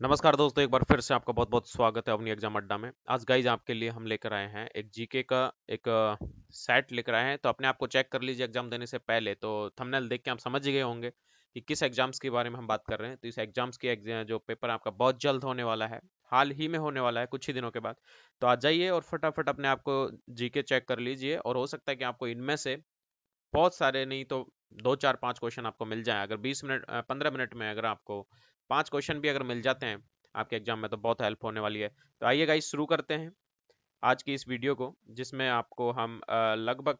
नमस्कार दोस्तों, एक बार फिर से आपका बहुत-बहुत स्वागत है अपनी एग्जाम अड्डा में। आज गाइस आपके लिए हम लेकर आए हैं एक जीके का एक सेट लेकर आए हैं, तो अपने आप को चेक कर लीजिए एग्जाम देने से पहले। तो थंबनेल देख के आप समझ ही गए होंगे कि किस एग्जाम्स के बारे में हम बात कर रहे हैं। तो इस एग्जाम्स की जो पेपर आपका बहुत जल्द होने वाला है, हाल ही में होने वाला है कुछ ही दिनों के बाद। तो आ जाइए और फटाफट अपने आप को जीके चेक कर लीजिए, और हो सकता है कि आपको इनमें से बहुत सारे नहीं तो 2 4 5 क्वेश्चन आपको मिल जाए। अगर 20 मिनट 15 मिनट में अगर आपको 5 क्वेश्चन भी अगर मिल जाते हैं आपके एग्जाम में, तो बहुत हेल्प होने वाली है। तो आइए गाइस शुरू करते हैं आज की इस वीडियो को, जिसमें आपको हम लगभग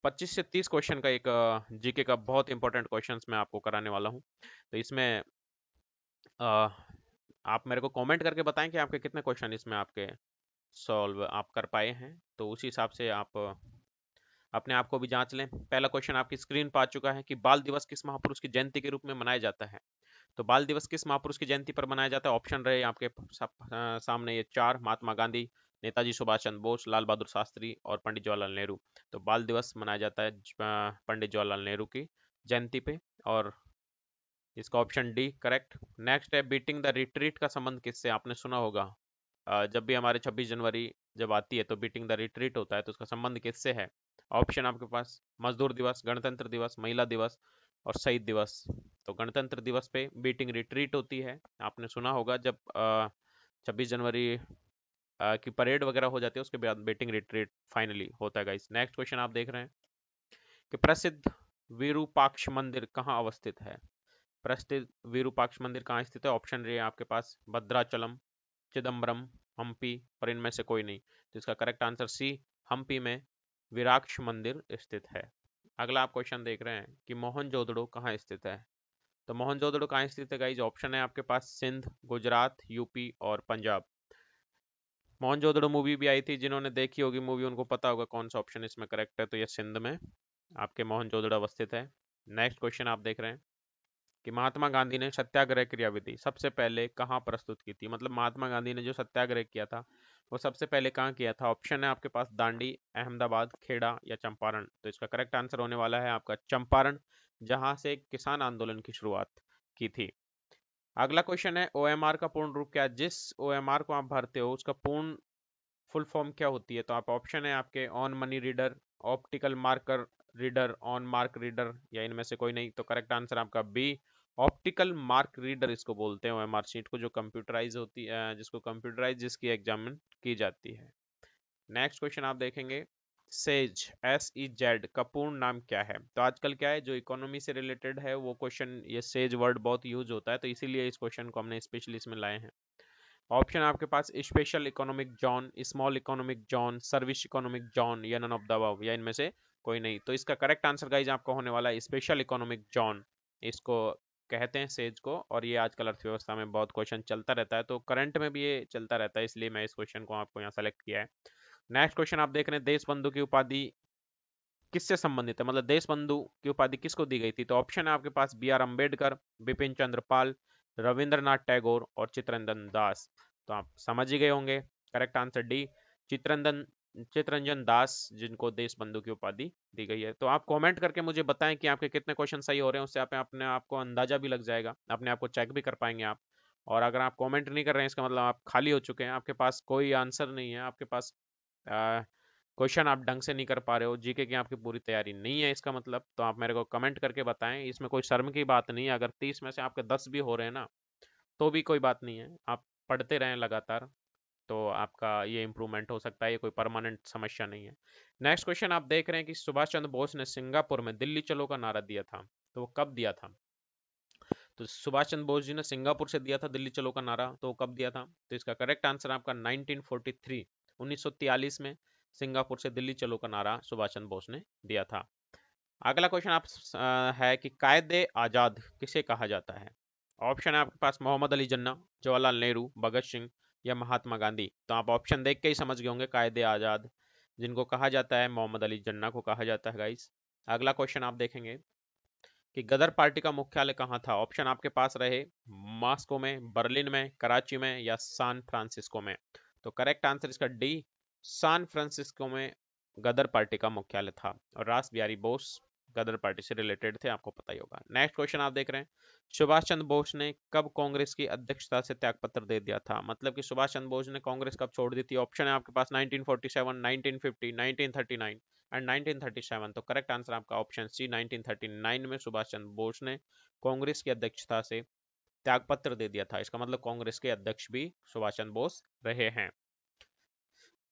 25 से 30 क्वेश्चन का एक जीके का बहुत इंपॉर्टेंट क्वेश्चंस मैं आपको कराने वाला हूं। तो इसमें अ, आप मेरे को कमेंट करके बताएं कि आपके कितने क्वेश्चन इसमें आपके सॉल्व आप कर पाए हैं। तो उसी हिसाब से आप अपने आप को भी जांच लें। पहला क्वेश्चन आपकी स्क्रीन पर आ चुका है कि बाल दिवस किस महापुरुष की जयंती के रूप में मनाया जाता है। तो बाल दिवस किस महापुरुष की जयंती पर मनाया जाता है? ऑप्शन रहे आपके सामने ये चार: महात्मा गांधी, नेताजी सुभाष चंद्र बोस, लाल बहादुर शास्त्री और पंडित जवाहरलाल नेहरू। तो बाल दिवस मनाया जाता है पंडित जवाहरलाल नेहरू की जयंती पे, और इसका ऑप्शन डी करेक्ट। नेक्स्ट है बीटिंग द रिट्रीट का संबंध किससे? आपने सुना होगा जब भी हमारे 26 जनवरी जब आती है तो बीटिंग द रिट्रीट होता है, तो उसका संबंध किससे है? ऑप्शन आपके पास मजदूर दिवस, गणतंत्र दिवस, महिला दिवस और शहीद दिवस। तो गणतंत्र दिवस पे बीटिंग रिट्रीट होती है, आपने सुना होगा। जब 26 जनवरी की परेड वगैरह हो जाती है, उसके बाद बीटिंग रिट्रीट फाइनली होता है गाइस। नेक्स्ट क्वेश्चन आप देख रहे हैं कि प्रसिद्ध विरूपाक्ष मंदिर कहाँ अवस्थित है? प्रसिद्ध विरूपाक्ष मंदिर कहाँ स्थित है? ऑप्शन रही है आपके पास भद्राचलम, चिदम्बरम, हम्पी और इनमें से कोई नहीं। तो इसका करेक्ट आंसर सी, हम्पी में विराक्ष मंदिर स्थित है। अगला आप क्वेश्चन देख रहे हैं कि मोहनजोदड़ो कहाँ स्थित है। तो मोहनजोदड़ो कहाँ स्थित है गाइज? ऑप्शन है आपके पास सिंध, गुजरात, यूपी और पंजाब। मोहनजोदड़ो मूवी भी आई थी, जिन्होंने देखी होगी मूवी उनको पता होगा कौन सा ऑप्शन इसमें करेक्ट है। तो ये सिंध में आपके मोहनजोदड़ो अवस्थित है। नेक्स्ट क्वेश्चन आप देख रहे हैं कि महात्मा गांधी ने सत्याग्रह क्रियाविधि सबसे पहले कहाँ प्रस्तुत की थी? मतलब महात्मा गांधी ने जो सत्याग्रह किया था वो सबसे पहले कहाँ किया था? ऑप्शन है आपके पास दांडी, अहमदाबाद, खेड़ा या चंपारण। तो इसका करेक्ट आंसर होने वाला है आपका चंपारण, जहां से किसान आंदोलन की शुरुआत की थी। अगला क्वेश्चन है ओएमआर का पूर्ण रूप क्या है? जिस ओएमआर को आप भरते हो उसका पूर्ण फुल फॉर्म क्या होती है? तो आप ऑप्शन है आपके on money reader, optical marker reader, on mark reader या इनमें से कोई नहीं। तो करेक्ट आंसर आपका बी, ऑप्टिकल मार्क रीडर इसको बोलते हैं, ओएमआर शीट को जो कंप्यूटराइज होती है, जिसको कंप्यूटराइज जिसकी एग्जामिन की जाती है। नेक्स्ट क्वेश्चन आप देखेंगे सेज, SEZ का पूर्ण नाम क्या है? तो आजकल क्या है, जो इकोनॉमी से रिलेटेड है वो क्वेश्चन, ये सेज वर्ड बहुत यूज होता है, तो इसीलिए इस क्वेश्चन को हमने स्पेशली इसमें लाए हैं। ऑप्शन आपके पास special economic zone, small economic zone, service economic zone या नन ऑफ द अबव या इनमें से कोई नहीं। तो इसका करेक्ट आंसर गाइज आपका होने वाला है स्पेशल इकोनॉमिक जोन, इसको कहते हैं सेज को। और ये आजकल अर्थव्यवस्था में बहुत क्वेश्चन चलता रहता है, तो करंट में भी ये चलता रहता है, इसलिए मैं इस क्वेश्चन को आपको यहाँ सेलेक्ट किया है। नेक्स्ट क्वेश्चन आप देख रहे हैं देश बंधु की उपाधि किससे संबंधित है? मतलब देश बंधु की उपाधि किसको दी गई थी? तो ऑप्शन है आपके पास बी आर अम्बेडकर, बिपिन चंद्र पाल, रविंद्रनाथ टैगोर और चित्तरंजन दास। तो आप समझ ही गए होंगे, correct answer D, Chittaranjan Chittaranjan Das, जिनको देश बंधु की उपाधि दी गई है। तो आप कमेंट करके मुझे बताएं कि आपके कितने क्वेश्चन सही हो रहे हैं, उससे आप अपने आप को अंदाजा भी लग जाएगा, अपने आप को चेक भी कर पाएंगे आप। और अगर आप कमेंट नहीं कर रहे हैं, इसका मतलब आप खाली हो चुके हैं, आपके पास कोई आंसर नहीं है, आपके पास क्वेश्चन आप ढंग से नहीं कर पा रहे हो, जीके की आपकी पूरी तैयारी नहीं है इसका मतलब। तो आप मेरे को कमेंट करके बताएं, इसमें कोई शर्म की बात नहीं है। अगर 30 में से आपके 10 भी हो रहे हैं ना, तो भी कोई बात नहीं है, आप पढ़ते रहें लगातार, तो आपका ये इम्प्रूवमेंट हो सकता है, ये कोई परमानेंट समस्या नहीं है। नेक्स्ट क्वेश्चन आप देख रहे हैं कि सुभाष चंद्र बोस ने सिंगापुर में दिल्ली चलो का नारा दिया था, तो वो कब दिया था? तो सुभाष चंद्र बोस जी ने सिंगापुर से दिया था दिल्ली चलो का नारा, तो वो कब दिया था? तो इसका करेक्ट आंसर आपका 1943, 1943 में सिंगापुर से दिल्ली चलो का नारा सुभाष चंद्र बोस ने दिया था। अगला क्वेश्चन आप है कि कायदे आजाद किसे कहा जाता है? ऑप्शन है आपके पास मोहम्मद अली जिन्ना, जवाहरलाल नेहरू, भगत सिंह या महात्मा गांधी। तो आप ऑप्शन देख के ही समझ गए होंगे, कायदे आजाद जिनको कहा जाता है मोहम्मद अली जिन्ना को कहा जाता है गाइस। अगला क्वेश्चन आप देखेंगे कि गदर पार्टी का मुख्यालय कहाँ था? ऑप्शन आपके पास रहे मॉस्को में, बर्लिन में, कराची में या सैन फ्रांसिस्को में। तो करेक्ट आंसर इसका डी, सैन फ्रांसिस्को में गदर पार्टी का मुख्यालय था। और रास बिहारी बोस गदर पार्टी से रिलेटेड थे, आपको पता ही होगा। नेक्स्ट क्वेश्चन आप देख रहे हैं, सुभाष चंद्र बोस ने कब कांग्रेस की अध्यक्षता से त्यागपत्र दे दिया था? मतलब कि सुभाष चंद्र बोस ने कांग्रेस कब छोड़ दी थी? ऑप्शन है आपके पास 1947, 1950, 1939 एंड 1937। तो करेक्ट आंसर आपका ऑप्शन सी 1939 में सुभाष चंद्र बोस ने कांग्रेस की अध्यक्षता से त्यागपत्र दे दिया था। इसका मतलब कांग्रेस के अध्यक्ष भी सुभाष चंद्र बोस रहे हैं।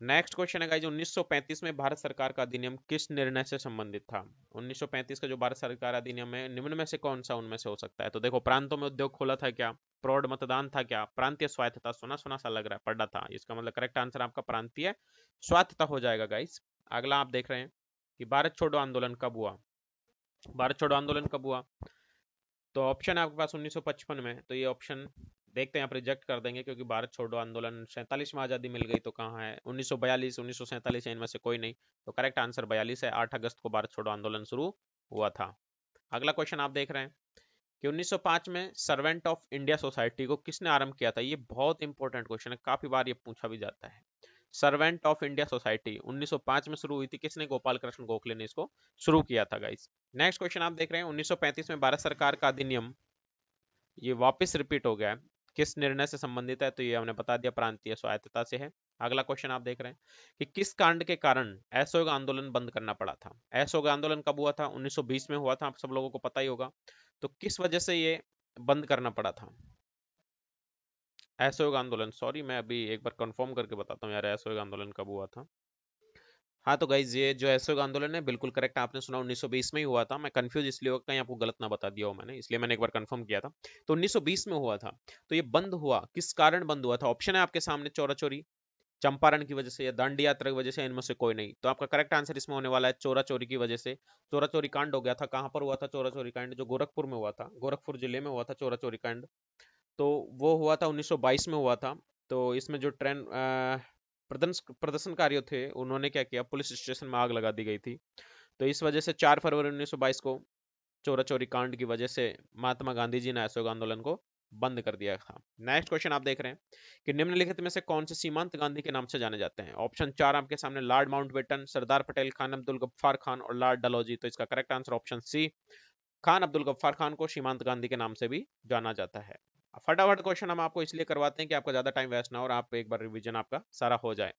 नेक्स्ट क्वेश्चन है गाइस, 1935 में भारत सरकार का अधिनियम किस निर्णय से संबंधित था? 1935 का जो भारत सरकार अधिनियम है, निम्न में से कौन सा उनमें से हो सकता है? तो देखो, प्रांतों में उद्योग खोला था क्या, प्रौढ़ मतदान था क्या, प्रांतीय स्वायत्तता, सुना सुना सा लग रहा है, पढ़ा था। इसका मतलब करेक्ट आंसर आपका प्रांतीय स्वायत्तता हो जाएगा गाइस। अगला आप देख रहे हैं कि भारत छोड़ो आंदोलन कब हुआ? भारत छोड़ो आंदोलन कब हुआ? तो ऑप्शन है आपके पास 1955 में। तो ये ऑप्शन देखते हैं, आप रिजेक्ट कर देंगे क्योंकि भारत छोड़ो आंदोलन 47 में आज़ादी मिल गई, तो कहाँ है 1942, 1947, इनमें से कोई नहीं। तो करेक्ट आंसर 42 है, 8 अगस्त को भारत छोड़ो आंदोलन शुरू हुआ था। अगला क्वेश्चन आप देख रहे हैं कि 1905 में सर्वेंट ऑफ इंडिया सोसाइटी को किसने आरंभ किया था? ये बहुत इंपॉर्टेंट क्वेश्चन है, काफी बार ये पूछा भी जाता है। सर्वेंट ऑफ इंडिया सोसाइटी 1905 में शुरू हुई थी, किसने? गोपाल कृष्ण गोखले ने इसको शुरू किया था गाइस। नेक्स्ट क्वेश्चन आप देख रहे हैं, 1935 में भारत सरकार का अधिनियम ये वापस रिपीट हो गया है, किस निर्णय से संबंधित है? तो ये हमने बता दिया, प्रांतीय स्वायत्तता से है। अगला क्वेश्चन आप देख रहे हैं कि किस कांड के कारण असहयोग आंदोलन बंद करना पड़ा था? असहयोग आंदोलन कब हुआ था? 1920 में हुआ था, आप सब लोगों को पता ही होगा। तो किस वजह से ये बंद करना पड़ा था असहयोग आंदोलन? सॉरी, मैं अभी एक बार कंफर्म करके बताता हूँ यार, असहयोग आंदोलन कब हुआ था। हाँ तो गाइज, ये जो असहयोग आंदोलन है बिल्कुल करेक्ट, आपने सुना 1920 में ही हुआ था। मैं कंफ्यूज इसलिए हो कहीं आपको गलत ना बता दिया हो मैंने, इसलिए मैंने एक बार कंफर्म किया था। तो 1920 में हुआ था। तो ये बंद हुआ, किस कारण बंद हुआ था? ऑप्शन है आपके सामने, चोरा चोरी, चंपारण की वजह से, या दांडी यात्रा की वजह से, इनमें से कोई नहीं। तो आपका करेक्ट आंसर इसमें होने वाला है चोरा चोरी की वजह से। चोरा चोरी कांड हो गया था। कहां पर हुआ था चोरा चोरी कांड? जो गोरखपुर में हुआ था, गोरखपुर जिले में हुआ था चोरा चोरी कांड। तो वो हुआ था 1922 में हुआ था। तो इसमें जो ट्रेन प्रदर्शनकारियों थे, उन्होंने क्या किया, पुलिस स्टेशन में आग लगा दी गई थी। तो इस वजह से 4 फरवरी 1922 को चोरा चोरी कांड की वजह से महात्मा गांधी जी ने असहयोग आंदोलन को बंद कर दिया था। नेक्स्ट क्वेश्चन आप देख रहे हैं कि निम्नलिखित में से कौन से सीमांत गांधी के नाम से जाने जाते हैं? ऑप्शन 4 आपके सामने, लॉर्ड माउंटबेटन, सरदार पटेल, खान अब्दुल गफ्फार खान और लॉर्ड डलहौजी। तो इसका correct answer option C, Khan Abdul Ghaffar Khan को सीमांत गांधी के नाम से भी जाना जाता है। फटाफट क्वेश्चन हम आपको इसलिए करवाते हैं कि आपका ज्यादा टाइम वेस्ट ना हो और आप एक बार रिवीजन आपका सारा हो जाए।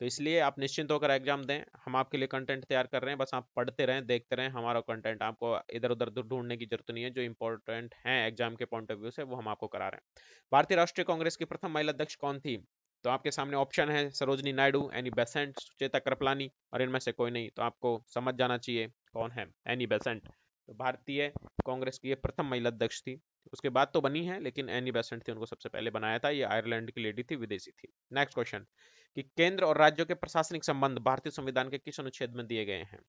तो इसलिए आप निश्चिंत होकर एग्जाम दें, हम आपके लिए कंटेंट तैयार कर रहे हैं, बस आप पढ़ते रहें, देखते रहें हमारा कंटेंट। आपको इधर उधर ढूंढने की जरूरत नहीं है, जो इंपॉर्टेंट है एग्जाम के पॉइंट ऑफ व्यू से वो हम आपको करा रहे हैं। भारतीय राष्ट्रीय कांग्रेस की प्रथम महिला अध्यक्ष कौन थी? तो आपके सामने ऑप्शन है, सरोजनी नायडू, एनी बेसेंट, सुचेता कृपलानी और इनमें से कोई नहीं। तो आपको समझ जाना चाहिए कौन है एनी बेसेंट। तो भारतीय कांग्रेस की ये प्रथम महिला अध्यक्ष थी। उसके बाद तो बनी है, लेकिन एनी बेसेंट थी, उनको सबसे पहले बनाया था। ये आयरलैंड की लेडी थी, विदेशी थी। नेक्स्ट क्वेश्चन कि केंद्र और राज्यों के प्रशासनिक संबंध भारतीय संविधान के किस अनुच्छेद में दिए गए हैं?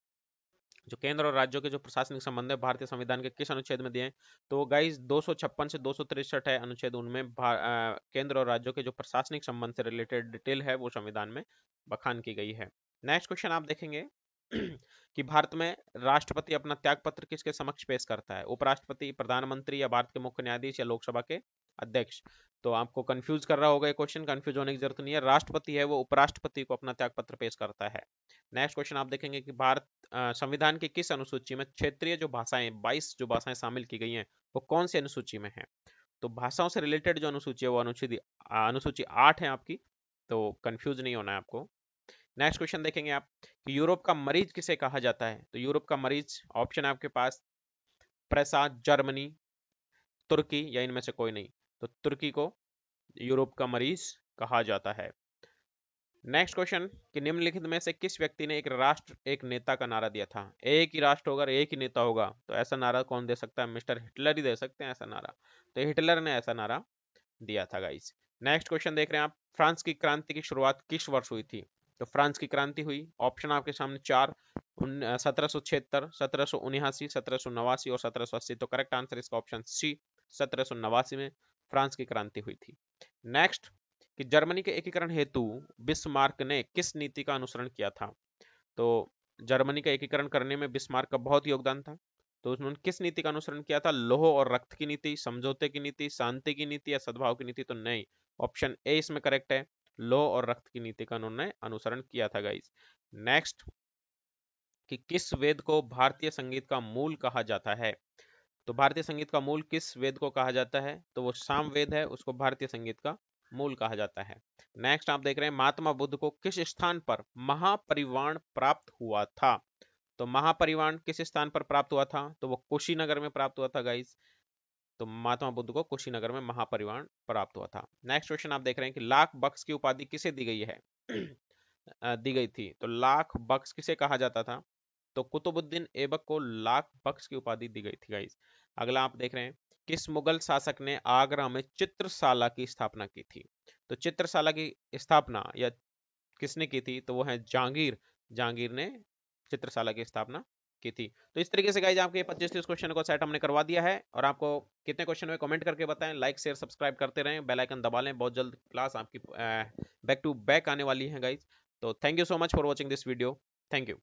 जो केंद्र और राज्यों के जो प्रशासनिक संबंध है भारतीय संविधान के किस अनुच्छेद में दिए हैं? तो गाइस 256 से 263 है अनुच्छेद, उनमें केंद्र और राज्यों के जो प्रशासनिक संबंध से रिलेटेड डिटेल है वो संविधान में बखान की गई है। नेक्स्ट क्वेश्चन आप देखेंगे कि भारत में राष्ट्रपति अपना त्याग पत्र किसके समक्ष पेश करता है? उपराष्ट्रपति, प्रधानमंत्री, या भारत के मुख्य न्यायाधीश, या लोकसभा के अध्यक्ष? तो आपको कंफ्यूज कर रहा होगा ये क्वेश्चन, कंफ्यूज होने की जरूरत नहीं है। राष्ट्रपति है वो उपराष्ट्रपति को अपना त्याग पत्र पेश करता है। नेक्स्ट क्वेश्चन आप देखेंगे कि भारत संविधान की किस अनुसूची में क्षेत्रीय जो भाषाएं 22 जो भाषाएं शामिल की गई हैं वो कौन सी अनुसूची में है? तो भाषाओं से रिलेटेड जो अनुसूची है वो अनुसूची 8 है आपकी। तो कंफ्यूज नहीं होना है आपको। नेक्स्ट क्वेश्चन देखेंगे आप कि यूरोप का मरीज किसे कहा जाता है? तो यूरोप का मरीज ऑप्शन है आपके पास, प्रेसा, जर्मनी, तुर्की, या इनमें से कोई नहीं। तो तुर्की को यूरोप का मरीज कहा जाता है। नेक्स्ट क्वेश्चन कि निम्नलिखित में से किस व्यक्ति ने एक राष्ट्र एक नेता का नारा दिया था? एक ही राष्ट्र होगा, एक ही नेता होगा, तो ऐसा नारा कौन दे सकता है? मिस्टर हिटलर ही दे सकते हैं ऐसा नारा। तो हिटलर ने ऐसा नारा दिया था गाइस। नेक्स्ट क्वेश्चन देख रहे हैं आप, फ्रांस की क्रांति की शुरुआत किस वर्ष हुई थी? तो फ्रांस की क्रांति हुई, ऑप्शन आपके सामने 4, 1776, 1779, 1789 और 1780। तो करेक्ट आंसर इसका ऑप्शन सी, 1789 में फ्रांस की क्रांति हुई थी। नेक्स्ट कि जर्मनी के एकीकरण हेतु बिस्मार्क ने किस नीति का अनुसरण किया था? तो जर्मनी का एकीकरण करने में बिस्मार्क का बहुत योगदान था। तो उन्होंने किस नीति का अनुसरण किया था? लौह और रक्त की नीति, समझौते की नीति, शांति की नीति, या सद्भाव की नीति? तो नहीं, ऑप्शन ए इसमें करेक्ट है, लौह और रक्त की नीति का उन्होंने अनुसरण किया था गाइस। नेक्स्ट कि किस वेद को भारतीय संगीत का मूल कहा जाता है। तो भारतीय संगीत का मूल किस वेद को कहा जाता है, तो वो साम वेद है, उसको भारतीय संगीत का मूल कहा जाता है। नेक्स्ट आप देख रहे हैं महात्मा बुद्ध को किस स्थान पर महापरिनिर्वाण प्राप्त हुआ था। तो महापरिनिर्वाण किस स्थान पर प्राप्त हुआ था, तो वो कुशीनगर में प्राप्त हुआ था गाइस। तो महात्मा बुद्ध को कुशीनगर में महापरिनिर्वाण प्राप्त हुआ था। नेक्स्ट क्वेश्चन आप देख रहे हैं कि लाख बक्स की उपाधि किसे दी गई है दी गई थी। तो लाख बक्स किसे कहा जाता था, तो कुतुबुद्दीन ऐबक को लाख बक्स की उपाधि दी गई थी गाइस। अगला आप देख रहे हैं किस मुगल शासक ने आगरा में चित्रशाला की स्थापना की थी। तो चित्रशाला की स्थापना या किसने की थी, तो वो है जहांगीर। जहांगीर ने चित्रशाला की स्थापना की थी। तो इस तरीके से गाइज आपके 25-30 क्वेश्चन को सेट हमने करवा दिया है। और आपको कितने क्वेश्चन हुए कमेंट करके बताएं, लाइक शेयर सब्सक्राइब करते रहें, बेल आइकन दबा लें। बहुत जल्द क्लास आपकी बैक टू बैक आने वाली है गाइज। तो thank you so much for watching this video. Thank you.